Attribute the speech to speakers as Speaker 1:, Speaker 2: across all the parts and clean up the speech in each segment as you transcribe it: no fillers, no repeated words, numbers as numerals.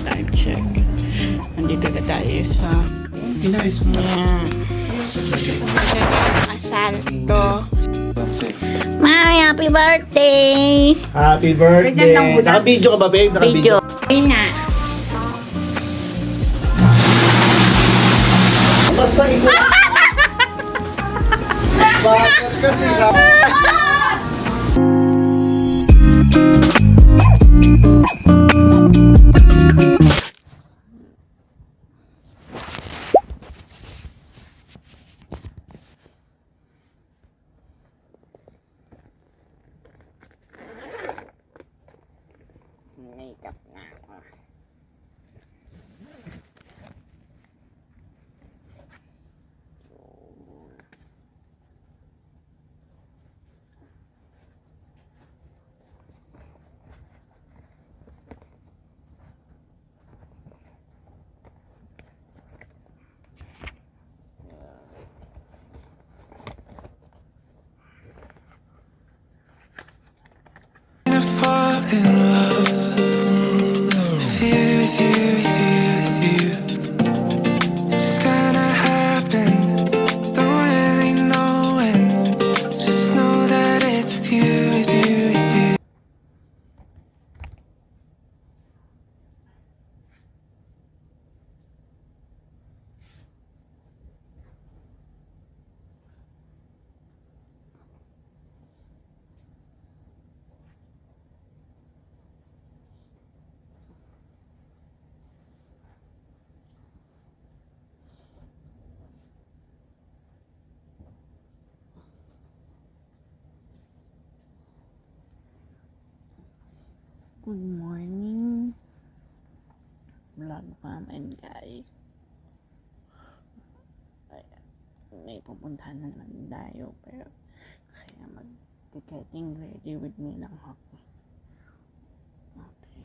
Speaker 1: Time check. Nandito na tayo sa...
Speaker 2: Inayos mo.
Speaker 1: Ayan. Asalto. Mami, happy birthday!
Speaker 2: Happy
Speaker 1: Bigyan lang
Speaker 2: birthday!
Speaker 1: muna.
Speaker 2: Naka-video ka ba, babe?
Speaker 1: Video. Ayun na.
Speaker 2: Basta ikaw. Bakit kasi sa...
Speaker 1: Makeup na ako.
Speaker 3: Fall in love with you, with you, with you, with you. It's gonna happen. Don't really know when. Just know that it's with you, with you, with you.
Speaker 1: Good morning. Vlog naman guys. Ayan. May pupuntahan na naman tayo pero kaya mag-getting ready with me lang ako. Okay.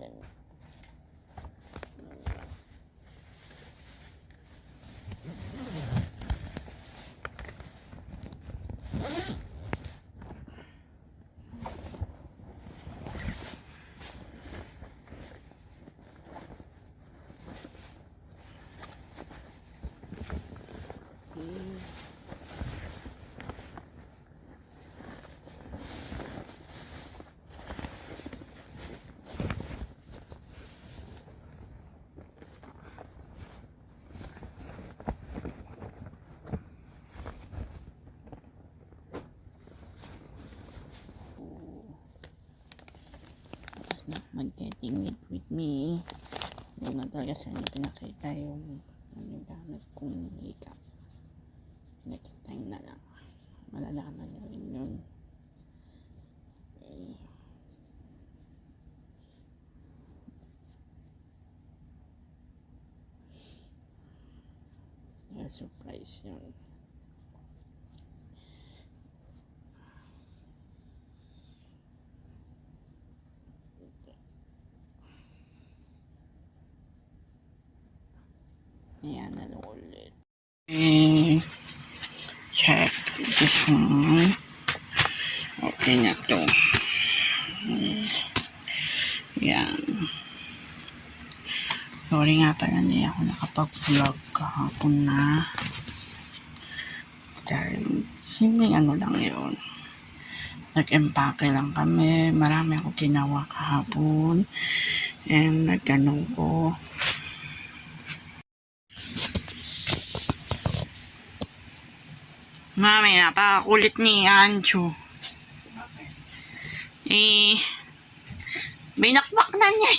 Speaker 1: Then, tapos na mag-getting it with me. Huwag na talaga sa inyo pinakita yung gamit kong makeup. Next time na lang. Malalaman nyo rin yun. Okay. Surprise yun. Ayan na ulit. Check this one. Okay na to. Yan. Sorry nga pala hindi ako nakapag-vlog kahapon na. Dahil simpleng ano lang yun. Nag-empake lang kami. Marami ako ginawa kahapon. And nagganong ko. Mami, napakakulit ni Ancho. Binakbak na niya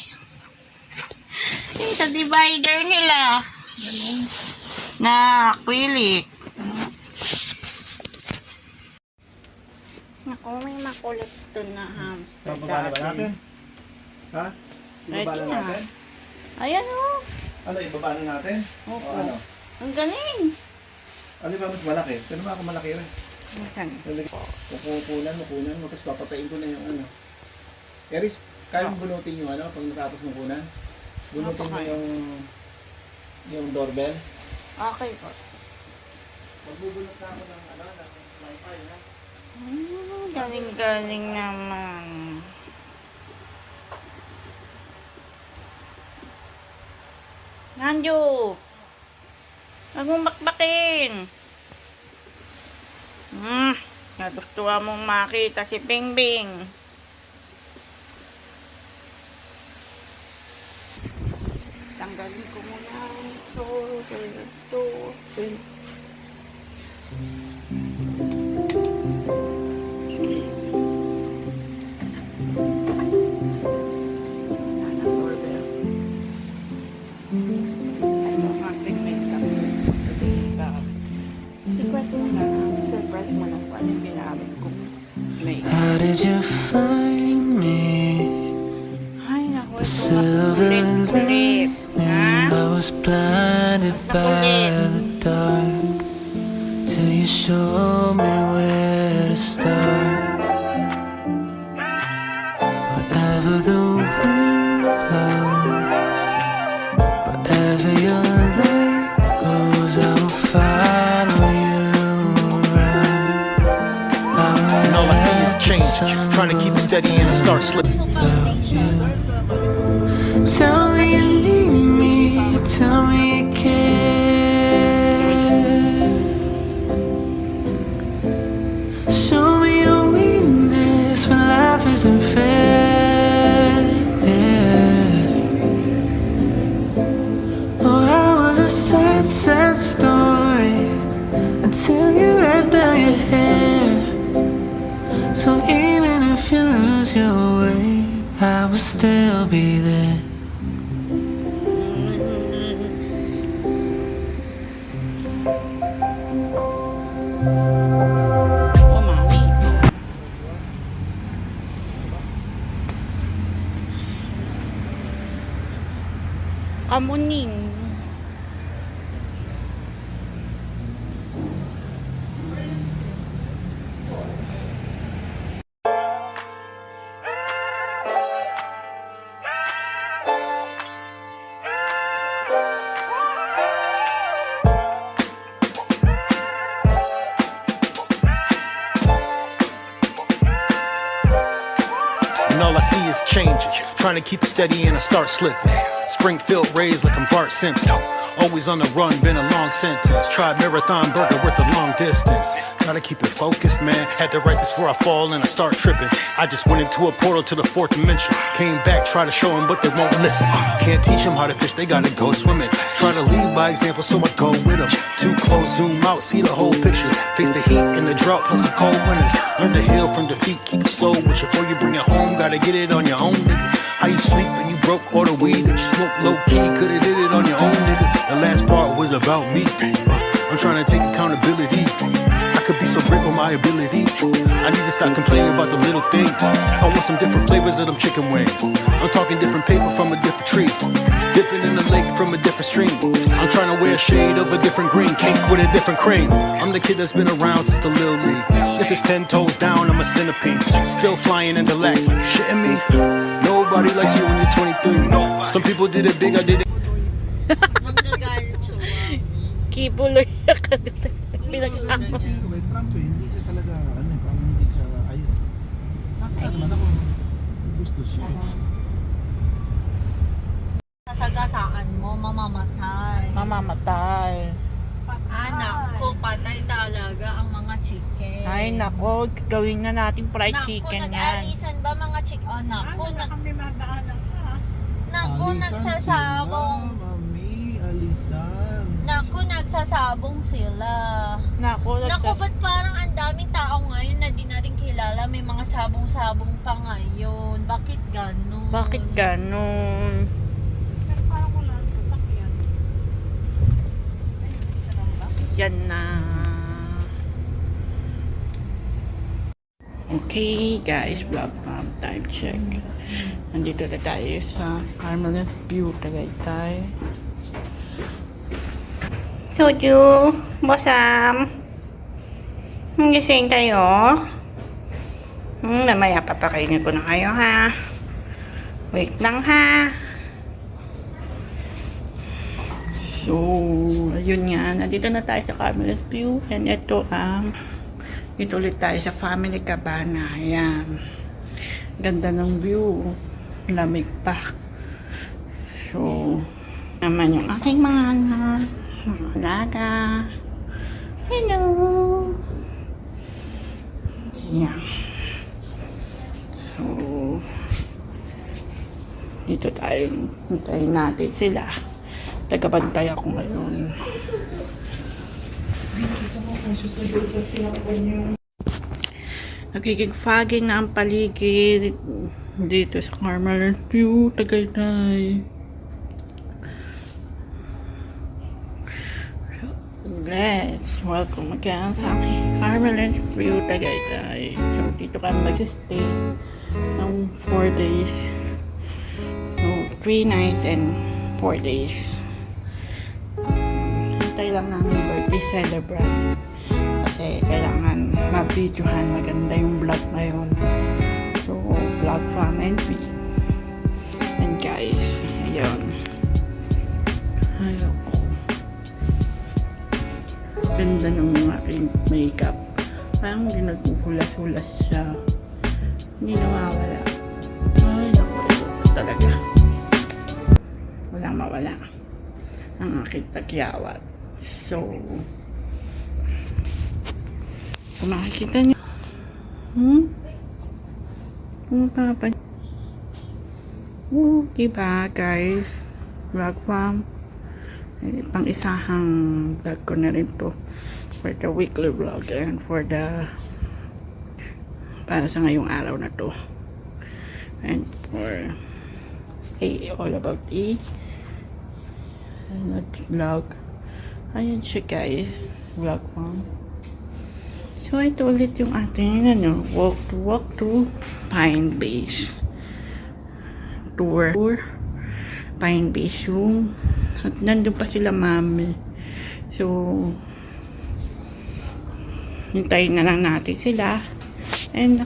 Speaker 1: yung sa divider nila. Na acrylic. Naku, may makulit to na hamster.
Speaker 2: Bababa na ba natin? Ha? Ibaba na
Speaker 1: Ready na.
Speaker 2: natin?
Speaker 1: Ayan o.
Speaker 2: Ano, ibaba na natin?
Speaker 1: Opo.
Speaker 2: O ano?
Speaker 1: Ang galing.
Speaker 2: Ano ba mas malaki? Ito naman ako malaki rin.
Speaker 1: Saan?
Speaker 2: Kukunan mo, tapos papatayin ko na yung ano. Eris, kaya mong bunutin yung ano, pag natapos mong kunan? Bunutin mo yung doorbell.
Speaker 1: Okay po.
Speaker 2: Magbubunot na ako ng wifi, ha?
Speaker 1: Galing-galing naman. Nanjo! Huwag mong bakbakin! Nagustuhan mong makita si Bingbing. Tanggalin ko muna ito. Surprise mo na kung ano yung ginamit kong make.
Speaker 3: How did you find me?
Speaker 1: Ay, naku,
Speaker 3: The
Speaker 1: ito
Speaker 3: silver
Speaker 1: kulit.
Speaker 3: lining.
Speaker 1: Ha?
Speaker 3: I was blinded by the dark till you showed me where to start. Wherever the wind blows, wherever your light goes, I will follow you around.
Speaker 4: And all I see is change. Trying to keep it steady and I start slipping.
Speaker 3: Tell me you need me, tell me you care. Show me your weakness when life isn't fair. Oh, I was a sad, sad story until you let down your hair. So even if you lose your way, I will still be there.
Speaker 1: Oh, mami. Kamuning.
Speaker 4: And all I see is changes. Trying to keep it steady and I start slipping. Springfield raised like I'm Bart Simpson. Always on the run, been a long sentence. Tried marathon burger worth a long distance. Try to keep it focused, man. Had to write this before I fall and I start tripping. I just went into a portal to the fourth dimension. Came back, try to show them, but they won't listen. Can't teach them how to fish, they gotta go swimming. Try to lead by example, so I go with them. Too close, zoom out, see the whole picture. Face the heat and the drought, plus some cold winters. Learn to heal from defeat, keep it slow with you. Before you bring it home, gotta get it on your own, nigga. How you sleep and you broke all the weed that you smoke low key. Could've did it on your own, nigga. The last part was about me. I'm trying to take accountability. I could be so great with my ability. I need to stop complaining about the little things. I want some different flavors of them chicken wings. I'm talking different paper from a different tree. Dipping in the lake from a different stream. I'm trying to wear a shade of a different green. Cake with a different cream. I'm the kid that's been around since the Lil League. If it's 10 toes down, I'm a centipede. Still flying into lax. You shitting me? Nobody likes you when you're 23. Some people did it big, I did it.
Speaker 5: Magagalit siya.
Speaker 1: Kibuloy ka doon. Pinagsama.
Speaker 2: May Trump eh, hindi siya talaga, parang hindi siya ayos. At man ako, gusto siya eh.
Speaker 5: Sasagasaan mo, mamamatay.
Speaker 1: Mamamatay.
Speaker 5: Anak ko, patay talaga ang mga chicken.
Speaker 1: Ay, nako. Gawin na natin fried chicken yan.
Speaker 5: Nag-alisan ba mga chicken? Oh, naku, naku, nagsasabong.
Speaker 2: Mami, alisan.
Speaker 5: Naku, nagsasabong sila.
Speaker 1: Nako,
Speaker 5: Naku, ba't parang ang daming tao ngayon na di natin kilala? May mga sabong-sabong pa ngayon. Bakit ganun?
Speaker 1: Bakit ganon?
Speaker 5: Pero parang wala ang sasakyan. Ayun, isa lang ba?
Speaker 1: Yan na. Okay guys, vlog mom time check. Nandito na tayo sa Carmel's View, Tagaytay. Tuju, Bosam. Gising tayo. Mamaya papakainin ko na kayo ha. Wait lang ha. So, ayun nga. Nandito na tayo sa Camelot View. And ito ang dito ulit tayo sa Family Cabana. Ayan. Ganda ng view. Lamig pa. So, naman yung aking mga anak. Mga alaga. Hello! Ayan. So, dito tayo. Hintayin natin sila. Tagabantay ako ngayon. Nagiging foggy na ang paligid dito sa Camelot View, Tagaytay. Let's welcome again sa aking Camelot View, Tagaytay. So dito kami magsistay ng 4 days. No, 3 nights and 4 days. Hintay lang namin birthday celebrant. Kasi kailangan ma-videohan. Maganda yung vlog na yun. So, vlog from NP. And guys, ayun. Ayun. Ganda ng aking makeup. Parang hindi naghuhulas-hulas siya. Hindi nawawala. Ay, naku, ito talaga. Walang mawala ang aking tagyawat. So, kung makikita nyo, pumapapa. Diba guys? Vlog farm. Pang isahang vlog ko na rin to. For the weekly vlog and for the para sa ngayong araw na to. And for all about vlog. Ayan siya guys. Vlog farm. So, ito ulit yung ating walk to Pine Base tour. Pine Base yung at nandun pa sila mami. So, hintayin na lang natin sila. And,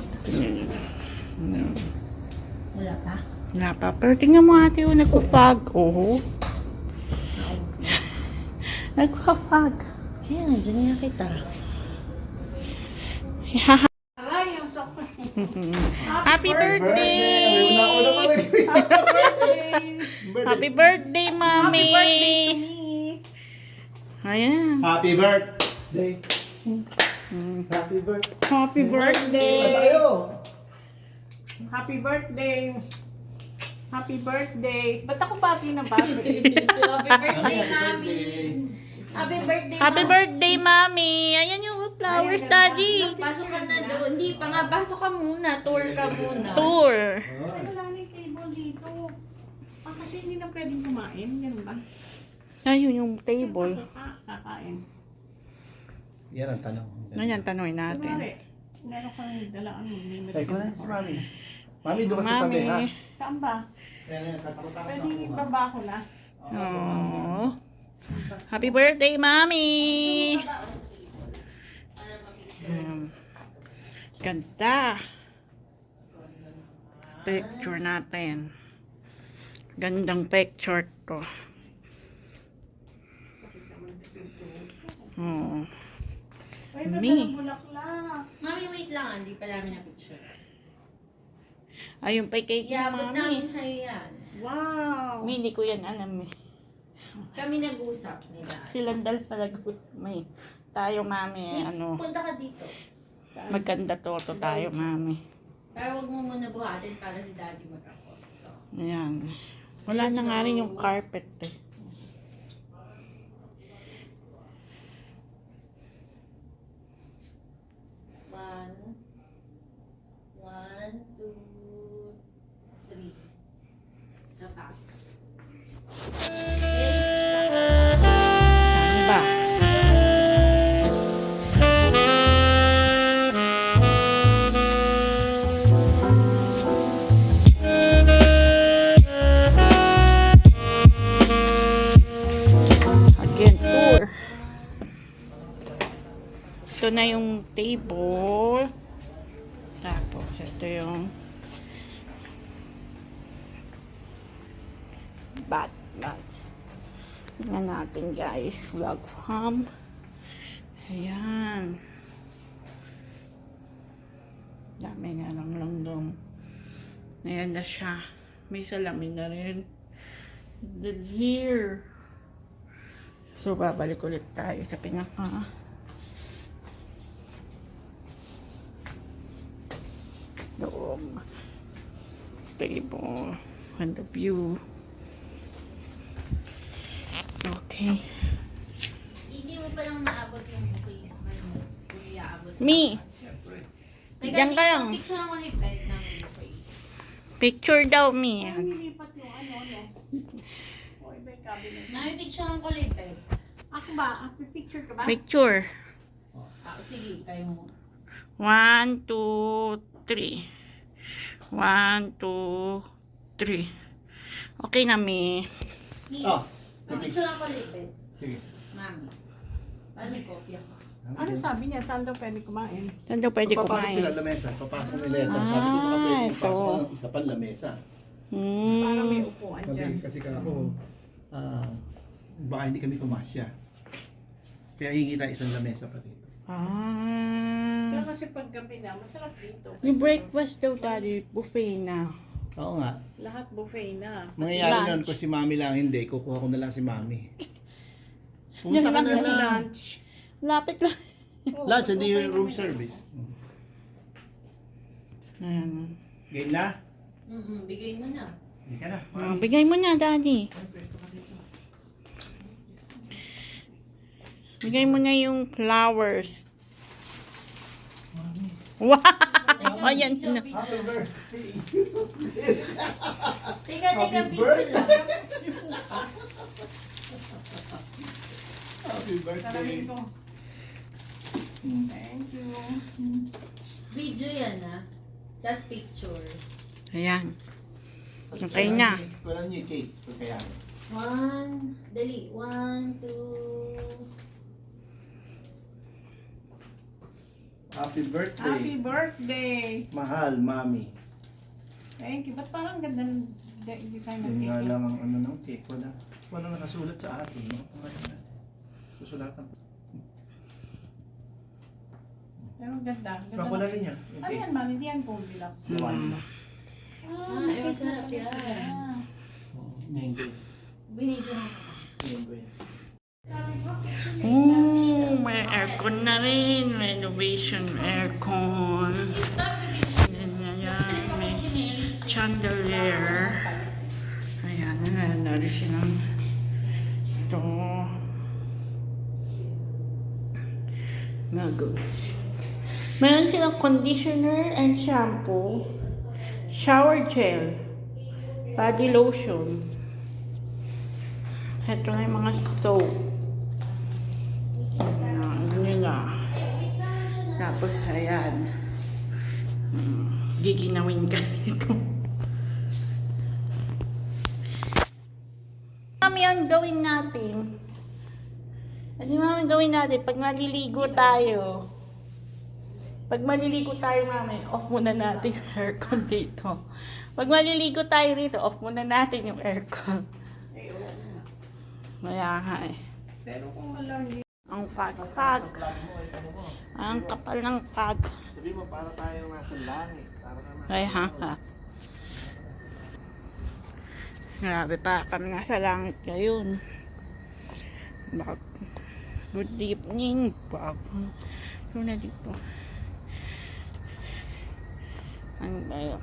Speaker 5: Wala pa?
Speaker 1: wala pa. Pero tingnan mo ate, nagpa-fog. Oh. Nagpa-fog.
Speaker 5: Kaya, dyan na kita.
Speaker 1: Ay, ang sok. Happy birthday! Happy birthday, Mami! Happy birthday to me! Ayan.
Speaker 2: Happy birthday. Happy birthday.
Speaker 1: Happy birthday!
Speaker 2: Kanta kayo.
Speaker 1: Happy birthday! Happy birthday! Ba't ako bati na bati?
Speaker 5: Happy birthday, Mami! Happy birthday,
Speaker 1: Happy birthday, Mami! Ayan yung flowers, Daddy!
Speaker 5: Pasok ka na doon. Hindi pa nga, pasok ka muna. Tour ka muna.
Speaker 1: Tour!
Speaker 6: Wala na yung table dito. Kasi hindi na pwedeng kumain. Ganun ba?
Speaker 1: Ayun yung table.
Speaker 6: Kakain.
Speaker 2: Yan ang tanong.
Speaker 1: Ayan, tanongin natin.
Speaker 6: Kunwari, meron kang dala limit.
Speaker 2: Ay, ko na si Mami. Mami, doon ka sa tabi, ha?
Speaker 1: Mami!
Speaker 6: Saan ba?
Speaker 2: Yan, katakutan
Speaker 6: Pwede ibaba ko na.
Speaker 1: Aww. Happy birthday, Mami! Ganda! Picture natin. Gandang picture to. Oh.
Speaker 6: Ay,
Speaker 1: Me.
Speaker 6: ba't bulaklak?
Speaker 5: Mami, wait lang. Hindi pa namin na-picture.
Speaker 1: Ayun pa cake ni
Speaker 5: Iabot namin
Speaker 1: Mami.
Speaker 5: sa'yo yan.
Speaker 6: Wow!
Speaker 1: Hindi ko yan alam eh.
Speaker 5: Kami nag-usap nila.
Speaker 1: Si Landal pala may. Tayo, Mami,
Speaker 5: Punta ka dito.
Speaker 1: maganda to tayo, Mami.
Speaker 5: Pero wag mo muna buhatin para si Daddy magkakosto.
Speaker 1: Ayan. Wala na nga rin yung carpet eh.
Speaker 5: One, two, three. Tapak.
Speaker 1: Saan ba? Again, tour. Ito na yung table. Tapos, ito yung bat. Tingnan natin guys. Vlog farm. Ayan. Dami nga lang langgam. Ayan na siya. May salamin na rin. Then here. So, babalik ulit tayo sa pinaka. Loob. Table. And the view. Okay.
Speaker 5: Hindi mo palang naabot yung bouquet. Kung iaabot.
Speaker 1: Me.
Speaker 2: Siyempre.
Speaker 5: Teka,
Speaker 1: Diyan ka lang.
Speaker 5: picture naman yung bed namin bouquet.
Speaker 1: Picture daw me.
Speaker 6: Nilipat yung ano, no? O, iba yung cabinet.
Speaker 5: Picture ng kulay bed.
Speaker 6: Ako ba? Picture ka ba?
Speaker 1: Picture.
Speaker 5: Sige, kayo mo.
Speaker 1: 1, 2, 3. 1, 2, 3. Okay na me.
Speaker 2: Oh,
Speaker 5: Picture ng kulay bed.
Speaker 2: sige.
Speaker 5: Mami. Para may kopya ka.
Speaker 6: Ano sabi niya? Saan daw pwede kumain?
Speaker 1: Saan daw pwede
Speaker 2: Papasok sila
Speaker 1: kumain?
Speaker 2: lamesa. Papasok nila ito. Sabi ko baka pwede
Speaker 1: ito.
Speaker 2: ipasok ng isa pang lamesa.
Speaker 6: Para may
Speaker 1: Hmm.
Speaker 6: upuan
Speaker 2: Sabi,
Speaker 6: dyan.
Speaker 2: kasi ako, baka hindi kami pumasya. Kaya hingi tayo isang lamesa pa dito.
Speaker 6: Kaya
Speaker 1: Ah.
Speaker 6: kasi pag gabi na, masarap dito.
Speaker 1: Yung breakfast daw daddy, buffet na.
Speaker 2: Oo nga.
Speaker 6: Lahat buffet na.
Speaker 2: Mangyayari
Speaker 1: Lunch.
Speaker 2: nun kung si mami lang hindi, kukuha ko na lang si mami. Punta ka
Speaker 1: Yan
Speaker 2: na
Speaker 1: lang
Speaker 2: lang.
Speaker 6: Lunch.
Speaker 1: Lapit lang.
Speaker 2: Lunch, hindi yung room service.
Speaker 1: Ayan.
Speaker 2: Game na?
Speaker 5: Bigay mo na.
Speaker 2: Hindi ka na.
Speaker 1: Ah, bigay mo na daddy. Bigay mo na yung flowers. Wow! Ayan na.
Speaker 2: Happy birthday!
Speaker 5: Teka,
Speaker 2: Happy
Speaker 5: picture lang.
Speaker 2: Happy birthday!
Speaker 6: Salamin ko. Thank you.
Speaker 5: Video yan That's picture.
Speaker 1: Ayan. Okay na.
Speaker 2: Wala niyo yung cake. Kaya.
Speaker 5: Dali. 1, 2.
Speaker 2: Happy birthday!
Speaker 6: Happy birthday!
Speaker 2: Mahal, mami.
Speaker 6: Thank you. Ba't parang ganda ng design ng
Speaker 2: Yun nga
Speaker 6: cake?
Speaker 2: lang ang ano ng cake. Wala nakasulat sa atin. No? Susulatan ko.
Speaker 6: Pero ganda. Ganda.
Speaker 2: Makulala niya. Yung
Speaker 6: Ano
Speaker 2: cake.
Speaker 6: yan man? Hindi yan Goldilocks.
Speaker 2: Wala.
Speaker 5: Ay, masarap yan.
Speaker 2: Mango.
Speaker 5: Binidyo na.
Speaker 2: Mango yan.
Speaker 1: Oh, may aircon na rin. Renovation aircon. Ayan, may chandelier. Ayan, na rin silang ito. Mago. Meron silang conditioner and shampoo, shower gel, body lotion. Ito na yung mga soap. Ayan, nila. Tapos, ayan. Giginawin ka dito. Kami ang gawin natin. Ano naman gawin natin? Pag maliligo tayo. Pag maliligo tayo, mami, off muna natin yung aircon dito. Pag maliligo tayo rito, off muna natin yung aircon. Kaya nga eh.
Speaker 6: Pero kung walang
Speaker 1: Ang pag-pag. Ang kapal ng pag.
Speaker 2: Sabi mo, para tayo nasa langit. Para naman.
Speaker 1: Ay, ha. Grabe pa kami nasa langit ngayon. Good evening. So na dito. Ano ba yun?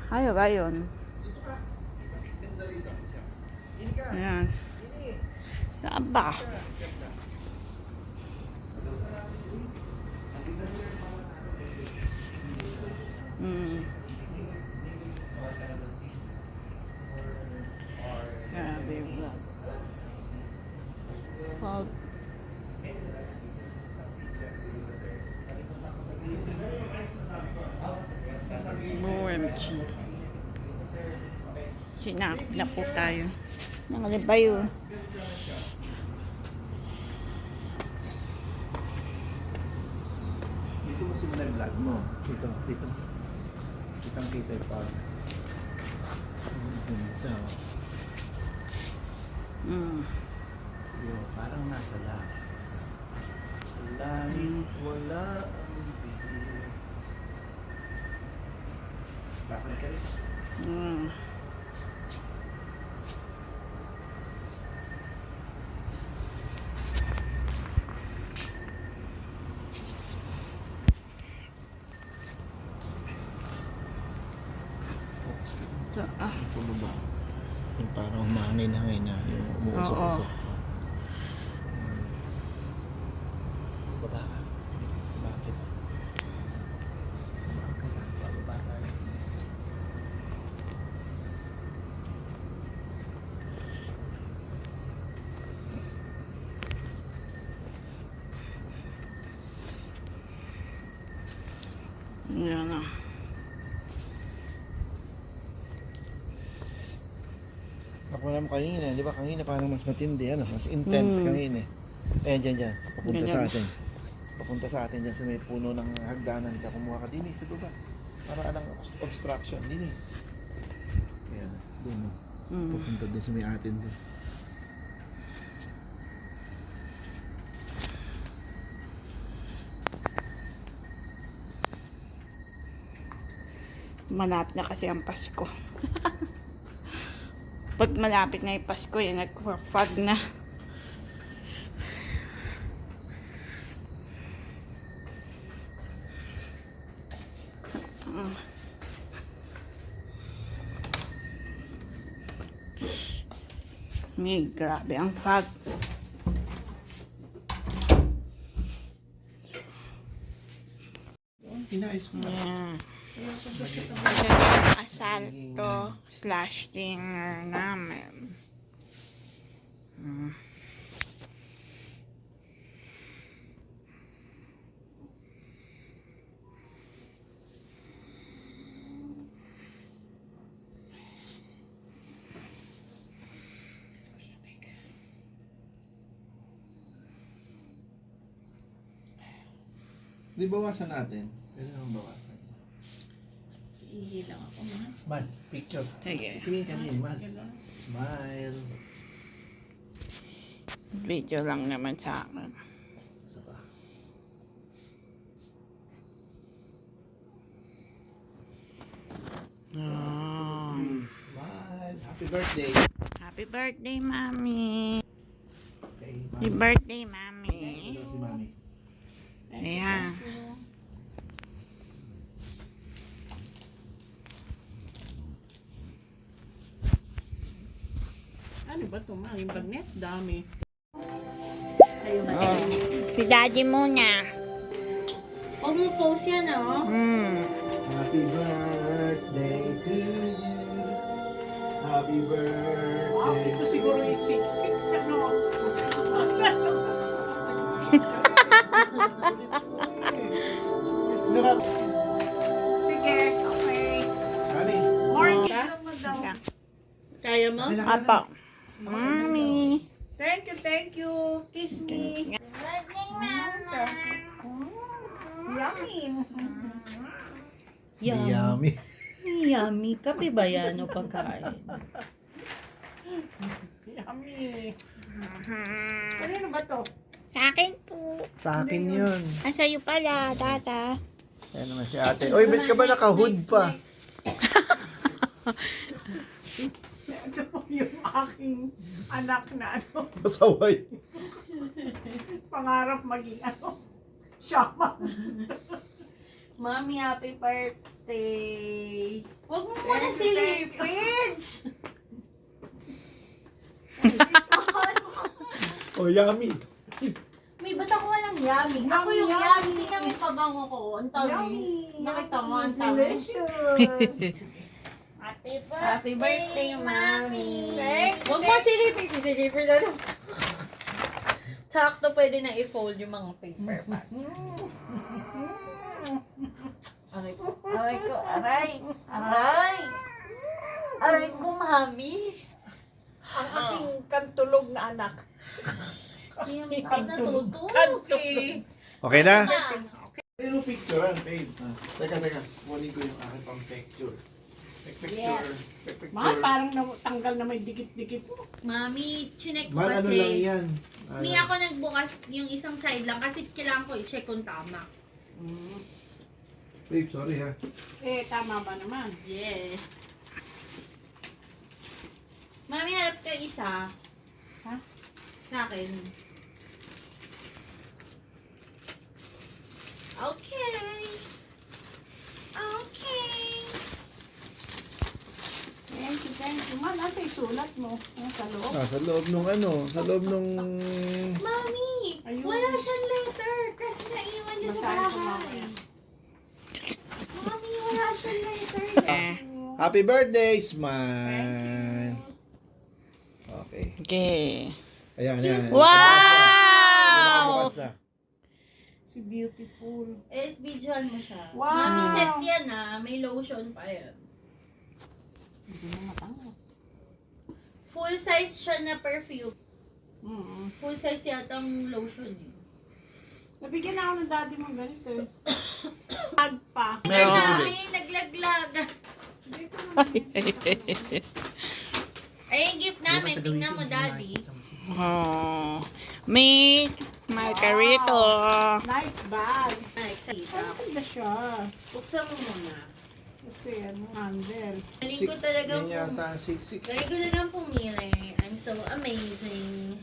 Speaker 1: Ayaw ba yun?
Speaker 2: Dito ka. Ganda rito. Hindi ka.
Speaker 1: Ayan. Saan ba? Grabe yung vlog. Pag OMG. Sinakop na po tayo. Nangalibay yun.
Speaker 2: Dito mo simula yung vlog mo. Dito. Kitang kita yung pag. Ganda. Parang nasa langit. Sa langit wala ang bihira. Bakit ka rin?
Speaker 1: Mm. Ito,
Speaker 2: Ito ba? Yung parang humangin-hangin na yung umuusok-usok. Baba ka. Sa bakit? Sa bakit? Bababa tayo.
Speaker 1: Yan na.
Speaker 2: Ako naman kanina, di ba? Kanina parang mas matindi, ano? Mas intense kanina eh. Ayan, dyan. Papunta sa
Speaker 1: Ganyan.
Speaker 2: atin. Papunta sa atin dyan sa may puno ng hagdanan ka. Kumuha ka din eh, sa baba. Para alang obstruction, din eh. Ayan, doon no. Papunta doon sa may atin doon.
Speaker 1: Malapit na kasi ang Pasko. Pag malapit na yung Pasko, yan, nag-fog na. May grabe ang fog.
Speaker 2: Inayos ko na.
Speaker 1: Yan. Ito yung asalto slash dinner namin.
Speaker 2: Di bawasan natin. Pwede naman bawasan.
Speaker 6: Ihilang ako, ma.
Speaker 2: Man, picture.
Speaker 1: Sige.
Speaker 2: Tingin ka din, man. Smile.
Speaker 1: Video lang naman sa akin.
Speaker 2: Isa pa.
Speaker 1: Oh.
Speaker 2: Smile. Happy birthday.
Speaker 1: Happy birthday, Mami.
Speaker 2: Okay,
Speaker 1: Happy
Speaker 2: mami.
Speaker 1: birthday, Mami.
Speaker 2: Ito si mami.
Speaker 1: Ayan.
Speaker 6: Ano ba ito, ma? Yung bagnet? Dami.
Speaker 1: Oh. Si Daddy muna.
Speaker 5: Huwag mo post yan, oh.
Speaker 2: Happy birthday to you. Happy birthday.
Speaker 6: Wow, ito siguro yung 6'6", ano? Sige, okay.
Speaker 2: Mami.
Speaker 6: Morning ka mo daw.
Speaker 5: Kaya mo?
Speaker 1: Apo. Mami.
Speaker 6: Thank you. Kiss me. Yummy.
Speaker 2: Yummy.
Speaker 5: Yummy. Kape ba yan o pagkain?
Speaker 6: Yummy. Ano ba to?
Speaker 1: Sa akin po.
Speaker 2: Sa akin yun.
Speaker 1: Ah, sa'yo pala, tata.
Speaker 2: Ayan naman si ate. Oy, ba't ka ba naka-hood pa?
Speaker 6: Ito po yung aking anak na ano,
Speaker 2: Pasaway.
Speaker 6: pangarap maging ano, shaman.
Speaker 5: Mami, happy birthday. Huwag mo muna silipage.
Speaker 2: Oh, yummy.
Speaker 5: May ba't ako walang yummy? Ako yung yummy. Tingnan mo yung pabango ko. Ang tamis. Nakita mo, ang tamis.
Speaker 6: Delicious.
Speaker 5: Happy birthday, Mami.
Speaker 6: Thank you.
Speaker 5: Huwag mo silipin. Sisilipin na lang. Sakto pwede na i-fold yung mga paper bag. Aray ko. Aray ko. Aray. Aray. Aray ko, Mami.
Speaker 6: Ang aking kantulog na anak.
Speaker 5: Hindi ka natutulog eh.
Speaker 2: Okay na? Pero picturean, babe. Teka. Kunin ko yung aking pang picture. Picture.
Speaker 6: Yes.
Speaker 2: Picture.
Speaker 6: Mahal, parang tanggal na may dikit-dikit.
Speaker 5: Mami, chinek ko
Speaker 2: Mahal, ano
Speaker 5: kasi.
Speaker 2: lang yan.
Speaker 5: Mi, ako nagbukas yung isang side lang kasi kailangan ko i-check kung tama.
Speaker 2: Babe, sorry ha.
Speaker 6: Eh, tama ba naman?
Speaker 5: Yeah. Mami, harap ka isa.
Speaker 6: Ha?
Speaker 5: Sa akin. Okay. Okay.
Speaker 6: Thank you. Man, nasa isulat mo? Sa loob?
Speaker 2: Sa loob nung ano, sa loob nung...
Speaker 5: Mami,
Speaker 6: Ayun.
Speaker 5: wala siyang letter kasi naiwan niya sa
Speaker 6: Basahin ko
Speaker 5: bahay.
Speaker 6: mamaya.
Speaker 5: Mami, wala siyang letter.
Speaker 2: Happy birthday, Smile! Okay.
Speaker 1: Okay.
Speaker 2: Ayan, ayan.
Speaker 1: Wow!
Speaker 2: Bukas na.
Speaker 6: Si Beautiful.
Speaker 5: SB John mo siya.
Speaker 6: Wow.
Speaker 5: Mami, set yan may lotion pa yan.
Speaker 6: Hindi na matanggal.
Speaker 5: Full size siya na perfume.
Speaker 6: Mm-hmm.
Speaker 5: Full size yata ang lotion eh.
Speaker 6: Nabigyan na ako ng daddy mo ganito eh. Tag pa.
Speaker 1: Meron.
Speaker 5: Mami, naglaglag.
Speaker 6: Dito naman.
Speaker 5: Ay, yung gift namin. Tingnan mo, daddy.
Speaker 1: Oh. May margarito.
Speaker 6: Nice bag.
Speaker 5: Excited
Speaker 6: Ano
Speaker 5: ako.
Speaker 6: ganda siya?
Speaker 5: Buksan mo muna.
Speaker 6: Kasi ano, handle.
Speaker 5: Galing ko talagang
Speaker 2: Yan yata, 6'6".
Speaker 5: Galing ko talagang pumili. I'm so amazing.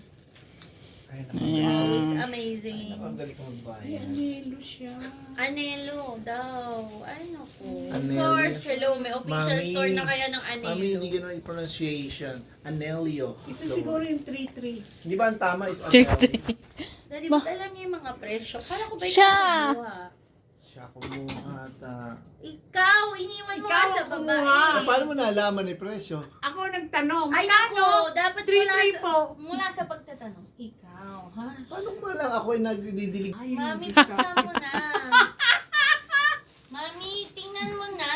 Speaker 2: Ay, naku.
Speaker 5: Always amazing.
Speaker 2: Ang galing ko
Speaker 6: Ay,
Speaker 2: magbayan.
Speaker 6: anelo siya.
Speaker 5: Anelo daw. Ay, naku. Of
Speaker 2: Anelo.
Speaker 5: course, hello. May official
Speaker 2: Mami.
Speaker 5: store na kaya ng
Speaker 2: Mami,
Speaker 5: Anelo.
Speaker 2: hindi ganun yung pronunciation. Anelio.
Speaker 6: Ito siguro yung 3-3.
Speaker 2: Di ba ang tama is
Speaker 1: Check.
Speaker 2: Anelio?
Speaker 5: Daddy, ba't alam niya yung mga presyo? Para ko ba yung
Speaker 1: Siya.
Speaker 5: kumuha?
Speaker 2: Siya kumuha ata.
Speaker 5: Ikaw, iniwan mo
Speaker 6: Ikaw
Speaker 5: nga sa
Speaker 6: ang
Speaker 5: babae.
Speaker 6: kumuha.
Speaker 2: Paano mo nalaman yung presyo?
Speaker 6: Ako nagtanong.
Speaker 5: Ay,
Speaker 6: magkano?
Speaker 5: nako. Dapat
Speaker 6: 3-3 po.
Speaker 5: mula sa pagtatanong. Ikaw, ha?
Speaker 2: Paano mo lang ako ay nagdidilig?
Speaker 6: Ay,
Speaker 5: Mami,
Speaker 6: yung gift
Speaker 5: buksan
Speaker 6: sa
Speaker 5: mo na. Mami, tingnan mo na.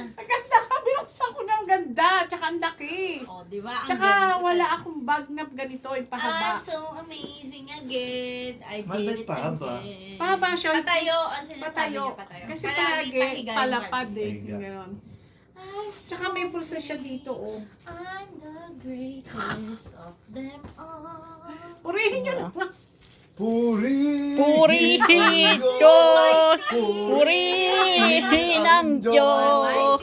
Speaker 6: Ang ganda. Binuksan ko ng ganda. Tsaka ang laki.
Speaker 5: O, di ba? Ang
Speaker 6: Tsaka
Speaker 5: ganda
Speaker 6: wala
Speaker 5: talaga.
Speaker 6: akong bag na ganito. Yung
Speaker 5: I'm
Speaker 6: pahaba.
Speaker 5: so amazing again. I
Speaker 2: Mahal ba
Speaker 5: did
Speaker 2: yung
Speaker 5: it
Speaker 2: pahaba?
Speaker 5: again.
Speaker 6: Pahaba siya.
Speaker 5: Patayo. Ang sinasabi
Speaker 6: Patayo.
Speaker 5: niya, patayo.
Speaker 6: Kasi
Speaker 5: Palagi
Speaker 6: palagi
Speaker 5: pahiga yung
Speaker 6: palapad
Speaker 5: kanya.
Speaker 6: eh.
Speaker 2: Pahiga.
Speaker 6: Ganon.
Speaker 5: I'm
Speaker 6: Tsaka may pulsa siya dito oh.
Speaker 5: I'm the greatest of them all.
Speaker 6: Purihin nyo na.
Speaker 1: Purihin Diyos! Purihin ang Diyos!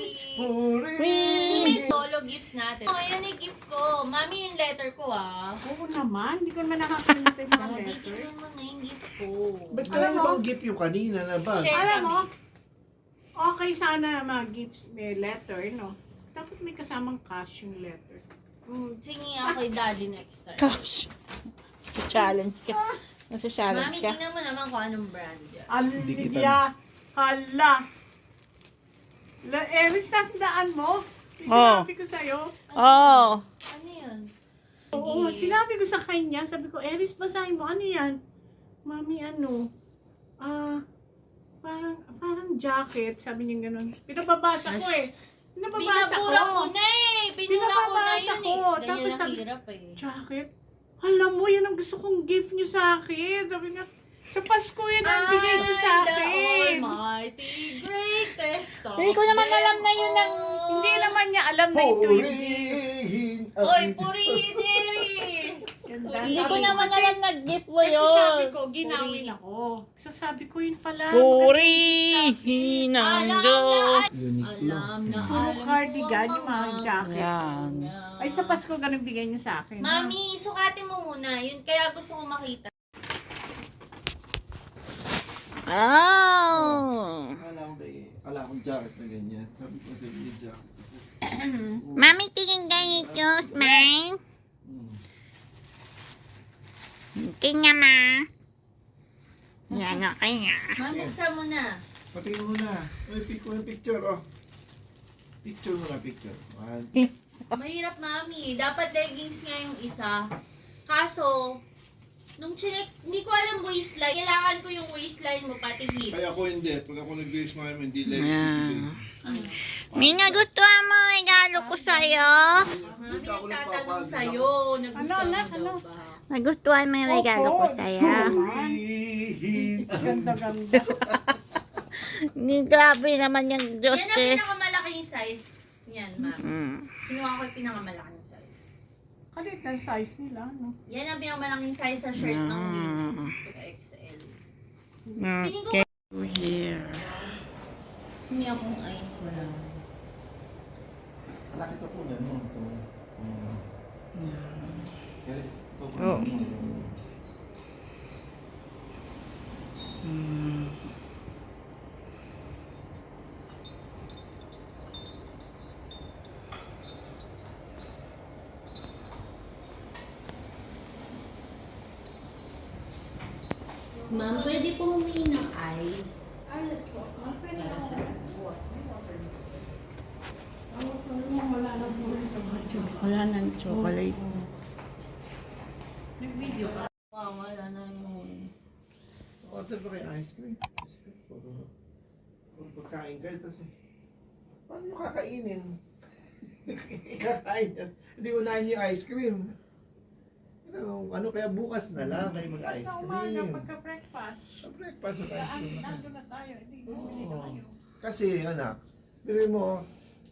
Speaker 5: May solo gifts natin. Oh, yan yung gift ko. Mami, yung letter ko
Speaker 6: Oo naman. Hindi ko naman nakakalimutan yung mga
Speaker 5: Mami, tingnan
Speaker 6: letters.
Speaker 5: mo na yung gift ko.
Speaker 2: Ba't kaya ibang gift yung kanina na ba?
Speaker 5: Share
Speaker 6: Alam mo,
Speaker 5: kami.
Speaker 6: okay sana mga gifts may letter, no? Dapat may kasamang cash yung letter.
Speaker 5: Sige ako kay daddy next time.
Speaker 1: Gosh. Challenge ka. Nasa-challenge
Speaker 5: Mami,
Speaker 1: ka.
Speaker 5: tingnan mo naman kung anong brand yan.
Speaker 2: Dikitan.
Speaker 6: Alya, hala. Eris, nasandaan mo? Yung
Speaker 1: Oh.
Speaker 6: Sinabi ko sa'yo.
Speaker 1: Oh.
Speaker 5: Ano yun?
Speaker 6: Oo, sinabi ko sa kanya. Sabi ko, Eris, basahin mo. Ano yan? Mami, ano? Parang jacket. Sabi niya ganun. Pinababasa ko eh. Pinababasa ko.
Speaker 5: Binabura ko na eh. Binura ko na
Speaker 6: Pinababasa
Speaker 5: yun
Speaker 6: ko.
Speaker 5: eh. Ganyan
Speaker 6: Tapos
Speaker 5: ang
Speaker 6: sabi-
Speaker 5: hirap eh.
Speaker 6: Jacket? Alam mo, yan ang gusto kong gift niyo sa akin. Sabi niya, sa Pasko yan ang bigay niyo sa
Speaker 5: I'm the
Speaker 6: akin.
Speaker 5: almighty greatest of
Speaker 1: Hindi ko naman
Speaker 5: them
Speaker 1: alam na yun ang...
Speaker 5: all.
Speaker 6: Hindi naman niya alam na ito yung gift.
Speaker 2: Purihin!
Speaker 5: Oy, purihin Iris!
Speaker 6: Ganda.
Speaker 1: Hindi ko
Speaker 6: Sabi
Speaker 1: naman
Speaker 6: kasi-
Speaker 1: alam na gift mo
Speaker 6: Kasi sabi
Speaker 1: yun.
Speaker 6: ko, ginawin ako. So sabi ko, yun pala.
Speaker 1: Purihin ang
Speaker 5: Alam
Speaker 1: Diyos.
Speaker 5: Alam na
Speaker 6: Puro
Speaker 5: alam
Speaker 6: cardigan,
Speaker 5: ko
Speaker 6: yung mga jacket.
Speaker 1: Yan.
Speaker 6: Ay, sa Pasko, ganun bigay niya sa akin. ha?
Speaker 5: Mami, sukatin mo muna. Yun kaya gusto ko makita.
Speaker 1: Oh.
Speaker 2: Ala akong jacket na ganyan. Sabi ko sa iyo jacket.
Speaker 1: Mami, tingin ganito, smile. Tingnan ma. Yan na kaya.
Speaker 5: Mabuksan mo na.
Speaker 2: Patingin mo na. Uy, picture oh. Picture mo na, picture. One.
Speaker 5: Mahirap, Mami. Dapat leggings nga yung isa. Kaso, nung chinek, hindi ko alam waistline. Kailangan ko yung waistline mo, pati hips.
Speaker 2: Kaya ako hindi. Pag ako nag-grace mo, hindi legs
Speaker 1: Yeah.
Speaker 5: Ano?
Speaker 1: May nagustuhan mo regalo ko sa'yo.
Speaker 5: Mami, nagtatanong sa'yo. Nagustuhan
Speaker 6: Ano,
Speaker 5: mo daw
Speaker 6: ano?
Speaker 5: ba?
Speaker 1: Nagustuhan mo yung regalo ko sa'yo.
Speaker 2: Purihin!
Speaker 6: Ganda-ganda.
Speaker 1: Ni grabe naman yung Diyos
Speaker 5: Yan ang
Speaker 1: eh.
Speaker 5: pinakamalaking size. Yan, ma'am. Kinuha ko yung pinakamalaking size.
Speaker 6: Kalit na size nila, no?
Speaker 5: Yan ang pinakamalaking size sa shirt ng Win. XL. Piling ko
Speaker 1: Okay. Here.
Speaker 5: hindi akong ice wala.
Speaker 2: Malaki pa po yan, no? Ito. Yes, ito po.
Speaker 1: Oh.
Speaker 5: Ma'am, pwede po humingi ng ice.
Speaker 1: Wala nang chocolate.
Speaker 5: Wow, wala na yung...
Speaker 2: Order ba kayo ice cream? Kung pagkain kayo, tapos paano nyo kakainin? Kakain yan. Hindi unahin nyo yung ice cream. Ano kaya bukas na lang kayo mag-ice
Speaker 6: Basta umaga,
Speaker 2: cream.
Speaker 6: pagka-breakfast,
Speaker 2: Sa breakfast mag-ice cream.
Speaker 6: nandun na tayo. Hindi, bumili na
Speaker 2: Oo.
Speaker 6: kayo.
Speaker 2: Kasi anak, bili mo,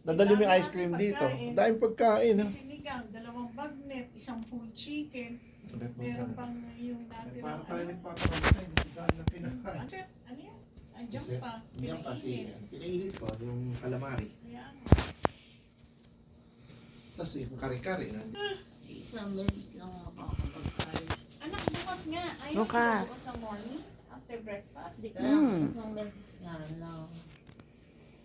Speaker 2: dadali mo yung ice cream dito. Dahil pagkain. Ha?
Speaker 6: Sinigang, 2 bagnet, 1 full chicken, meron pang yung natin.
Speaker 2: Para tayo nagpapakamatay. Kasi dahil na kinakain.
Speaker 6: Ano yan? Andiyan
Speaker 2: Kasi,
Speaker 6: pa.
Speaker 2: yan pa si,
Speaker 6: Pinainit.
Speaker 2: pinainit ko yung calamari.
Speaker 6: Kaya,
Speaker 2: Tapos yung kare-kare.
Speaker 5: Isang beses lang makakapag-ice.
Speaker 6: anak, bukas nga. Ayaw
Speaker 1: Bukas.
Speaker 6: bukas sa morning, after breakfast.
Speaker 5: Hindi ka lang, isang beses nga lang.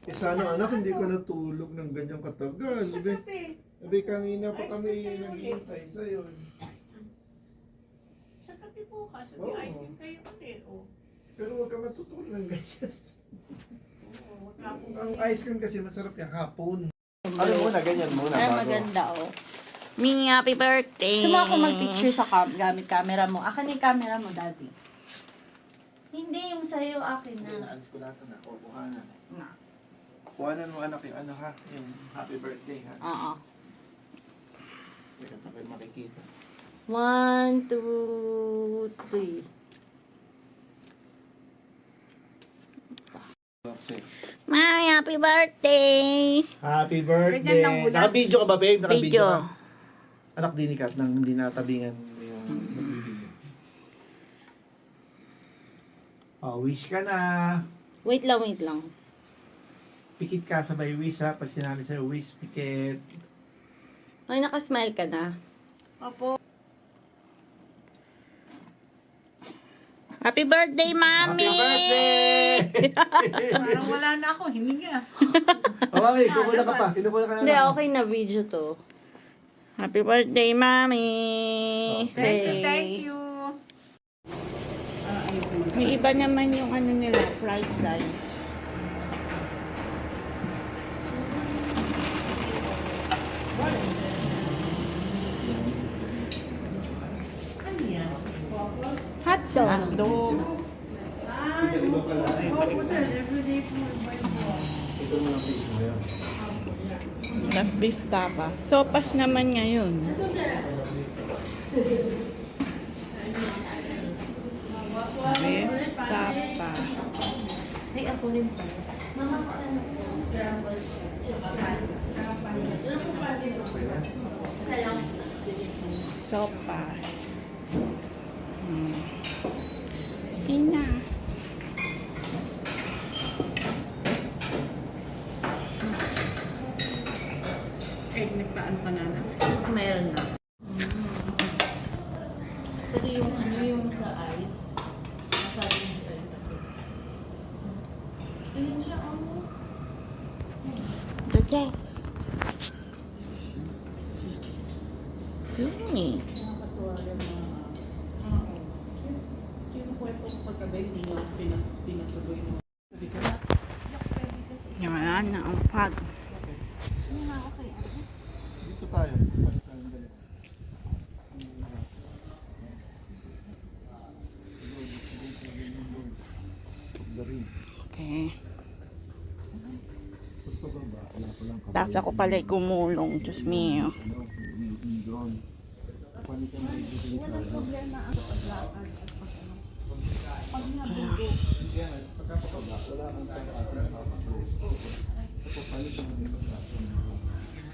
Speaker 2: Eh sana anak, hindi ka natulog ng ganyang katagal.
Speaker 6: Sa
Speaker 2: Sabi,
Speaker 6: gabi.
Speaker 2: sabi kanina pa
Speaker 6: Ice
Speaker 2: kami
Speaker 6: cream kayo
Speaker 2: naghihintay sa'yo.
Speaker 6: Sa gabi bukas,
Speaker 2: Oo.
Speaker 6: ice cream kayo ulit. Oh.
Speaker 2: Pero huwag ka matutulog ng ganyan.
Speaker 6: Oo, wag na akong
Speaker 2: Ang ice cream kasi masarap yung hapon. Ano muna, ganyan muna.
Speaker 1: Ay,
Speaker 2: bago.
Speaker 1: maganda oh. Ming, happy birthday!
Speaker 5: Gusto mo ako mag-picture sa gamit camera mo? Akin yung camera mo, daddy. Hindi, yung sa'yo, akin
Speaker 2: Hindi,
Speaker 5: na.
Speaker 2: naalis ko lahat na. O, kuhanan.
Speaker 5: Na.
Speaker 2: Kuhanan mo anak yung ano ha, yung happy birthday ha.
Speaker 5: Oo.
Speaker 2: Kaya tayo makikita.
Speaker 5: 1, 2, 3.
Speaker 1: Mami, happy birthday!
Speaker 2: Happy
Speaker 6: Ganyan
Speaker 2: birthday!
Speaker 6: lang muna.
Speaker 2: Naka-video ka ba, babe? Naka-video
Speaker 1: Video.
Speaker 2: ka? Anak, dinikat nang hindi natabingan yung video. Oh, wish ka na.
Speaker 5: Wait lang, wait lang.
Speaker 2: Pikit ka sabay wish ha. Pag sinabi sa'yo wish, pikit.
Speaker 5: Ay, nakasmile ka na.
Speaker 6: Opo.
Speaker 1: Happy birthday, Mami!
Speaker 2: Happy birthday!
Speaker 6: Parang wala na ako, hininga.
Speaker 2: O mami, kukuha ka pa. Kinukuha ka na
Speaker 5: Hindi,
Speaker 2: lang.
Speaker 5: okay na video to.
Speaker 1: Happy birthday, Mami!
Speaker 6: Thank you.
Speaker 1: May iba naman yung ano nila, price rise. Hotdog. Hotdog.
Speaker 2: Ito mo lang face mo yan.
Speaker 1: Tapos beef tapa. Sopas naman ngayon. Beef tapa.
Speaker 5: Ay, ako rin pa. Mama, ano po? Scramble. Isa lang.
Speaker 1: Sopas. Ina.
Speaker 6: Eh, nagtaan ka na na.
Speaker 5: Meron na. Pwede yung ano yung sa ice. Masabi yung ice. Ayun siya, ano?
Speaker 1: Doje. Zumi.
Speaker 5: Nakakatuwa rin mga...
Speaker 6: Kinukwento ko pagkabi, hindi nyo pinatuloy na.
Speaker 1: Yan na ang pag.
Speaker 2: Dito tayo.
Speaker 1: Okay. Tapos ako pala gumulong. Diyos mio.